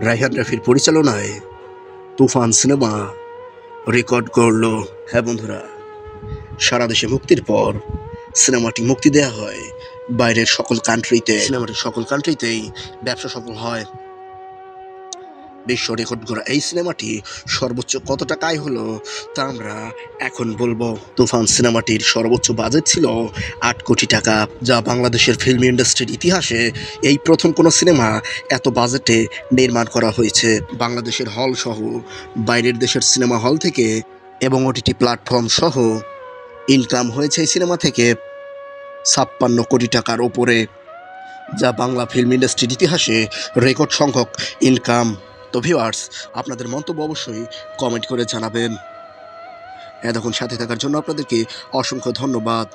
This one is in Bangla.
রায়হান রাফির পরিচালনায় তুফান সিনেমা রেকর্ড করলো। হ্যাঁ বন্ধুরা, সারা দেশে মুক্তির পর সিনেমাটি মুক্তি দেওয়া হয় বাইরের সকল কান্ট্রিতে। সিনেমাটি সকল কান্ট্রিতেই ব্যবসা সফল হয়। বিশ্ব রেকর্ড করা এই সিনেমাটি সর্বোচ্চ কত টাকায় হলো তা আমরা এখন বলবো। তুফান সিনেমাটির সর্বোচ্চ বাজেট ছিল 8 কোটি টাকা, যা বাংলাদেশের ফিল্ম ইন্ডাস্ট্রির ইতিহাসে এই প্রথম কোনো সিনেমা এত বাজেটে নির্মাণ করা হয়েছে। বাংলাদেশের হল সহ বাইরের দেশের সিনেমা হল থেকে এবং ওটিটি প্ল্যাটফর্ম সহ ইনকাম হয়েছে এই সিনেমা থেকে 56 কোটি টাকার ওপরে, যা বাংলা ফিল্ম ইন্ডাস্ট্রির ইতিহাসে রেকর্ড সংখ্যক ইনকাম। তো ভিউয়ার্স, আপনাদের মন্তব্য অবশ্যই কমেন্ট করে জানাবেন। এতক্ষণ সাথে থাকার জন্য আপনাদেরকে অসংখ্য ধন্যবাদ।